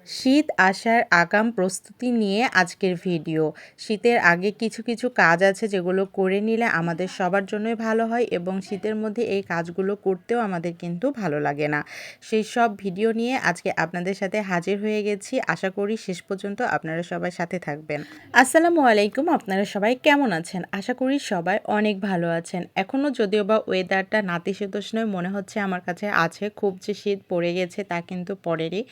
শীত আসার আগাম প্রস্তুতি নিয়ে আজকের ভিডিও। শীতের আগে কিছু কিছু কাজ আছে যেগুলো করে নিলে আমাদের সবার জন্যই ভালো হয় এবং শীতের মধ্যে এই কাজগুলো করতেও আমাদের কিন্তু ভালো লাগে না। সেই সব ভিডিও নিয়ে আজকে আপনাদের সাথে হাজির হয়ে গেছি। আশা করি শেষ পর্যন্ত আপনারা সবাই সাথে থাকবেন। আসসালামু আলাইকুম, আপনারা সবাই কেমন আছেন? আশা করি সবাই অনেক ভালো আছেন। এখনও যদিও বা ওয়েদারটা নাতিশীতোষ্ণই মনে হচ্ছে আমার কাছে আছে, খুব যে শীত পড়ে গেছে তা কিন্তু পড়েনি।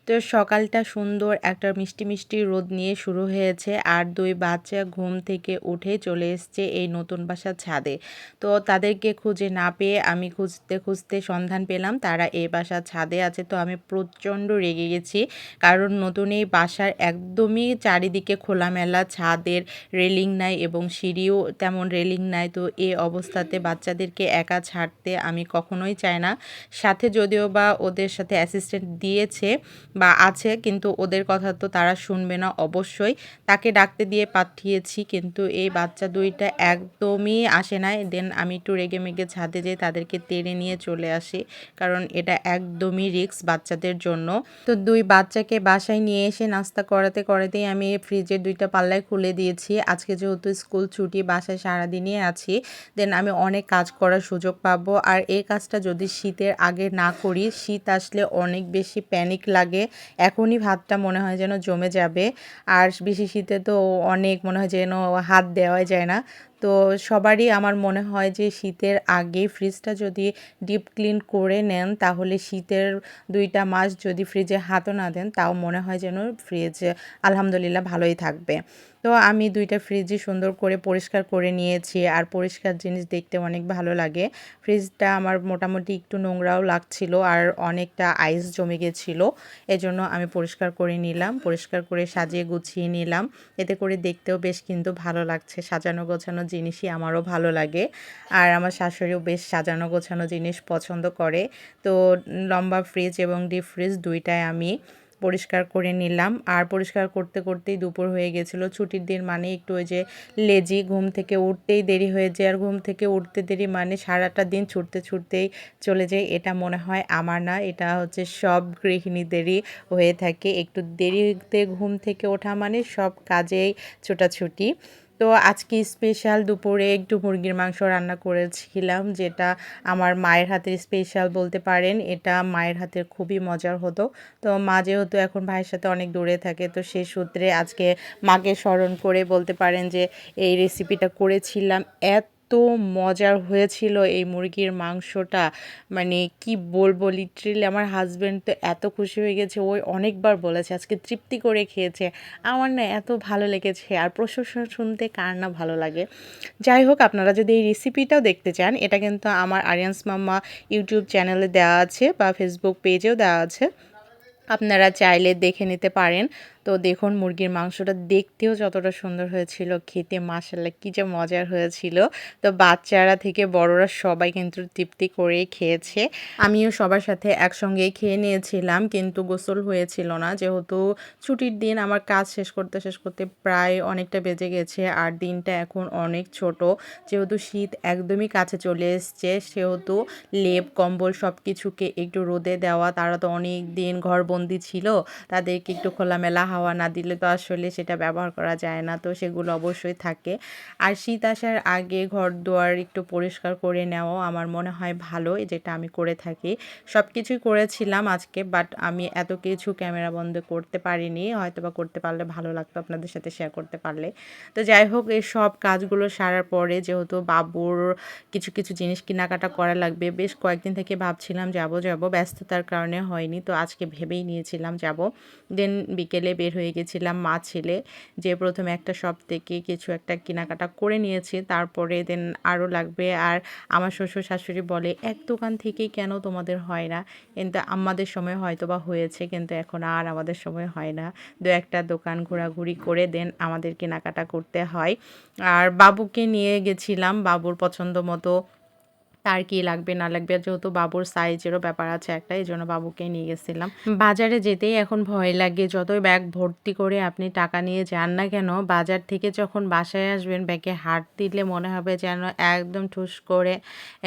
তো সকালটা সুন্দর একটা মিষ্টি মিষ্টি রোদ নিয়ে শুরু হয়েছে আর দুই বাচ্চা ঘুম থেকে উঠে চলে এসছে এই নতুন বাসার ছাদে। তো তাদেরকে খুঁজে না পেয়ে আমি খুঁজতে খুঁজতে সন্ধান পেলাম তারা এই বাসার ছাদে আছে। তো আমি প্রচণ্ড রেগে গেছি, কারণ নতুন এই বাসার একদমই চারিদিকে খোলামেলা, ছাদের রেলিং নাই এবং সিঁড়িও তেমন রেলিং নাই। তো এই অবস্থাতে বাচ্চাদেরকে একা ছাড়তে আমি কখনোই চাই না। সাথে যদিও বা ওদের সাথে অ্যাসিস্ট্যান্ট দিয়েছে বা আছে, কিন্তু ওদের কথা তো তারা শুনবে না অবশ্যই। তাকে ডাকতে দিয়ে পাঠিয়েছি, কিন্তু এই বাচ্চা দুইটা একদমই আসে নাই। দেন আমি একটু রেগে মেগে ছাদে যেয়ে তাদেরকে টেনে নিয়ে চলে আসি, কারণ এটা একদমই রিস্ক বাচ্চাদের জন্য। তো দুই বাচ্চাকে বাসায় নিয়ে এসে নাস্তা করাতে করাতেই আমি ফ্রিজের দুইটা পাল্লায় খুলে দিয়েছি। আজকে যেহেতু স্কুল ছুটি, বাসায় সারাদিনই আছি, দেন আমি অনেক কাজ করার সুযোগ পাবো। আর এই কাজটা যদি শীতের আগে না করি, শীত আসলে অনেক বেশি প্যানিক লাগে। এখনই ভাতটা মনে হয় যেন জমে যাবে, আর বেশি শীতে তো অনেক মনে হয় যেন হাত দেওয়াই যায় না। তো সবারই আমার মনে হয় যে শীতের আগে ফ্রিজটা যদি ডিপ ক্লিন করে নেন, তাহলে শীতের 2টা মাস যদি ফ্রিজে হাতও না দেন, তাও মনে হয় যেন ফ্রিজ আলহামদুলিল্লাহ ভালোই থাকবে। তো আমি 2টা ফ্রিজই সুন্দর করে পরিষ্কার করে নিয়েছি, আর পরিষ্কার জিনিস দেখতে অনেক ভালো লাগে। ফ্রিজটা আমার মোটামুটি একটু নোংরাও লাগছিল আর অনেকটা আইস জমে গেছিলো, এজন্য আমি পরিষ্কার করে নিলাম, পরিষ্কার করে সাজিয়ে গুছিয়ে নিলাম। এতে করে দেখতেও বেশ কিন্তু ভালো লাগছে। সাজানো গোছানো জিনিসই আমারও ভালো লাগে, আর আমার শাশুড়িও বেশ সাজানো গোছানো জিনিস পছন্দ করে। তো লম্বা ফ্রিজ এবং ডিপ ফ্রিজ দুইটাই আমি পরিষ্কার করে নিলাম। আর পরিষ্কার করতে করতেই দুপুর হয়ে গেছিলো। ছুটির দিন মানে একটু ওই যে লেজি, ঘুম থেকে উঠতেই দেরি হয়ে যায়, আর ঘুম থেকে উঠতে দেরি মানে সারাটা দিন ছুটতে ছুটতেই চলে যায়। এটা মনে হয় আমার না, এটা হচ্ছে সব গৃহিণীদেরই হয়ে থাকে। একটু দেরিতে ঘুম থেকে ওঠা মানে সব কাজেই ছোটাছুটি। তো আজকে স্পেশাল দুপুরে একটু মুরগির মাংস রান্না করেছিলাম, যেটা আমার মায়ের হাতের স্পেশাল বলতে পারেন। এটা মায়ের হাতের খুবই মজার হতো। তো মা যেহেতু এখন ভাইয়ের সাথে অনেক দূরে থাকে, তো সেই সূত্রে আজকে মাকে স্মরণ করে বলতে পারেন যে এই রেসিপিটা করেছিলাম। এত মজার হয়েছিল এই মুরগির মাংসটা, মানে কি বলবো, লিটারেলি আমার হাজব্যান্ড তো এত খুশি হয়ে গেছে, ওই অনেকবার বলেছে, আজকে তৃপ্তি করে খেয়েছে। আমার না এত ভালো লেগেছে, আর প্রশংসা শুনতে কার না ভালো লাগে। যাই হোক, আপনারা যদি এই রেসিপিটাও দেখতে চান, এটা কিন্তু আমার আরিয়ান্স মাম্মা ইউটিউব চ্যানেলে দেওয়া আছে বা ফেসবুক পেজেও দেওয়া আছে, আপনারা চাইলে দেখে নিতে পারেন। তো দেখুন, মুরগির মাংসটা দেখতেও যতটা সুন্দর হয়েছিল, খেতে মাশাআল্লাহ কী যে মজার হয়েছিল। তো বাচ্চারা থেকে বড়রা সবাই কিন্তু তৃপ্তি করেই খেয়েছে। আমিও সবার সাথে একসঙ্গেই খেয়ে নিয়েছিলাম, কিন্তু গোসল হয়েছিল না, যেহেতু ছুটির দিন। আমার কাজ শেষ করতে শেষ করতে প্রায় অনেকটা বেজে গেছে, আর দিনটা এখন অনেক ছোট। যেহেতু শীত একদমই কাছে চলে এসছে, সেহেতু লেপ কম্বল সব কিছুকে একটু রোদে দেওয়া। তারা তো অনেক দিন ঘরবন্দি ছিল, তাদেরকে একটু খোলামেলা হাওয়া না দিলে তো আসলে সেটা ব্যবহার করা যায় না। তো সেগুলো অবশ্যই থাকে। আর শীত আসার আগে ঘরদুয়ার একটু পরিষ্কার করে নেওয়াও আমার মনে হয় ভালো, যেটা আমি করে থাকি। সব কিছুই করেছিলাম আজকে, বাট আমি এত কিছু ক্যামেরা বন্ধ করতে পারিনি। হয়তোবা করতে পারলে ভালো লাগতো, আপনাদের সাথে শেয়ার করতে পারলে। তো যাই হোক, এই সব কাজগুলো সারার পরে যেহেতু বাবুর কিছু কিছু জিনিস কেনাকাটা করা লাগবে, বেশ কয়েকদিন থেকে ভাবছিলাম যাব যাব, ব্যস্ততার কারণে হয়নি। তো আজকে ভেবেই নিয়েছিলাম যাব। দেন বিকেলে বের হয়ে গেছিলাম মা ছেলে, যে প্রথমে একটা শপ থেকে কিছু একটা কেনাকাটা করে নিয়েছি, তারপরে দেন আরও লাগবে। আর আমার শ্বশুর শাশুড়ি বলে, এক দোকান থেকেই কেন তোমাদের হয় না? কিন্তু আমাদের সময় হয়তো বা হয়েছে, কিন্তু এখন আর আমাদের সময় হয় না। দু একটা দোকান ঘোরাঘুরি করে দেন আমাদের কেনাকাটা করতে হয়। আর বাবুকে নিয়ে গেছিলাম বাবুর পছন্দ মতো তার কি লাগবে না লাগবে, যেহেতু বাবুর সাইজেরও ব্যাপার আছে একটা, এই জন্য বাবুকে নিয়ে গেছিলাম। বাজারে যেতেই এখন ভয় লাগে, যতই ব্যাগ ভর্তি করে আপনি টাকা নিয়ে যান না কেন, বাজার থেকে যখন বাসায় আসবেন ব্যাগে হাত দিলে মনে হবে যেন একদম ঠুস করে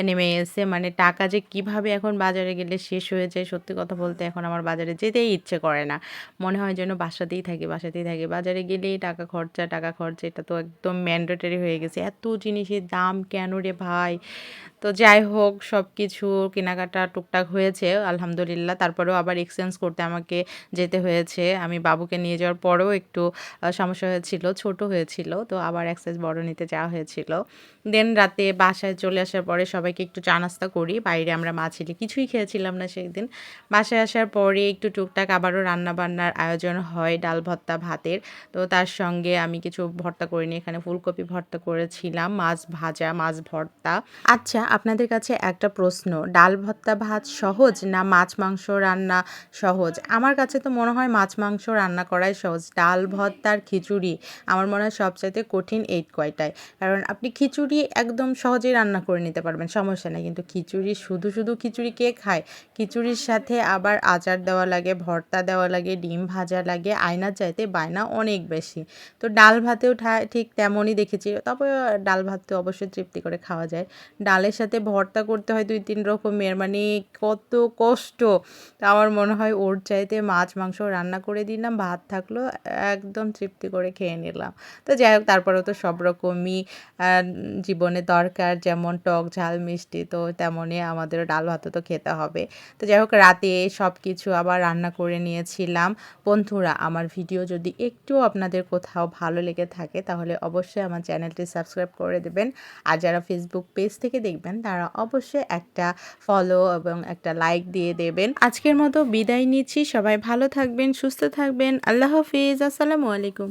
নেমে এসে, মানে টাকা যে কিভাবে এখন বাজারে গেলে শেষ হয়ে যায়, সত্যি কথা বলতে এখন আমার বাজারে যেতেই ইচ্ছে করে না। মনে হয় যেন বাসাতেই থাকি বাসাতেই থাকি, বাজারে গেলেই টাকা খরচা টাকা খরচা, এটা তো একদম ম্যান্ডেটরি হয়ে গেছে। এত জিনিসের দাম কেন রে ভাই! তো যাই হোক, সব কিছু কেনাকাটা টুকটাক হয়েছে আলহামদুলিল্লাহ। তারপরেও আবার এক্সচেঞ্জ করতে আমাকে যেতে হয়েছে। আমি বাবুকে নিয়ে যাওয়ার পরেও একটু সমস্যা হয়েছিল, ছোট হয়েছিল। তো আবার এক সাইজ বড় নিতে যাওয়া হয়েছিল। দেন রাতে বাসায় চলে আসার পরে সবাইকে একটু চা নাস্তা করি। বাইরে আমরা মা ছেলে কিছুই খেয়েছিলাম না সেদিন। বাসায় আসার পরে একটু টুকটাক আবারও রান্নাবান্নার আয়োজন হয়, ডাল ভর্তা ভাতের। তো তার সঙ্গে আমি কিছু ভর্তা করে নিই, এখানে ফুলকপি ভর্তা করেছিলাম, মাছ ভাজা, মাছ ভর্তা। আচ্ছা, আপনাদের কাছে একটা প্রশ্ন, ডাল ভর্তা ভাত সহজ না মাছ মাংস রান্না সহজ? আমার কাছে তো মনে হয় মাছ মাংস রান্না করাই সহজ। ডাল ভর্তার খিচুড়ি আমার মনে হয় সবচাইতে কঠিন এই কয়টায়। কারণ আপনি খিচুড়ি একদম সহজেই রান্না করে নিতে পারবেন, সমস্যা নেই। কিন্তু খিচুড়ি শুধু শুধু খিচুড়ি কে খায়? খিচুড়ির সাথে আবার আচার দেওয়া লাগে, ভর্তা দেওয়া লাগে, ডিম ভাজা লাগে, আয়নার চাইতে বায়না অনেক বেশি। তো ডাল ভাতেও ঠিক তেমনই দেখেছি, তবে ডাল ভাত তো অবশ্যই তৃপ্তি করে খাওয়া যায়। ডালের সাথে ভর্তা করতে হয় ২-৩ রকমের, মানে কত কষ্ট। তো আমার মনে হয় ওর চাইতে মাছ মাংস রান্না করে দিলাম, ভাত থাকলো, একদম তৃপ্তি করে খেয়ে নিলাম। তো যাই হোক, তারপরেও তো সব রকমই জীবনে দরকার, যেমন টক ঝাল মিষ্টি, তো তেমনই আমাদেরও ডাল ভাতও তো খেতে হবে। তো যাই হোক, রাতে সব কিছু আবার রান্না করে নিয়েছিলাম। বন্ধুরা, আমার ভিডিও যদি একটুও আপনাদের কোথাও ভালো লেগে থাকে তাহলে অবশ্যই আমার চ্যানেলটি সাবস্ক্রাইব করে দেবেন। আর যারা ফেসবুক পেজ থেকে দেখবেন তারা অবশ্যই একটা ফলো এবং একটা লাইক দিয়ে দেবেন। আজকের মতো বিদায় নিচ্ছি, সবাই ভালো থাকবেন, সুস্থ থাকবেন। আল্লাহ হাফিজ, আসসালামু আলাইকুম।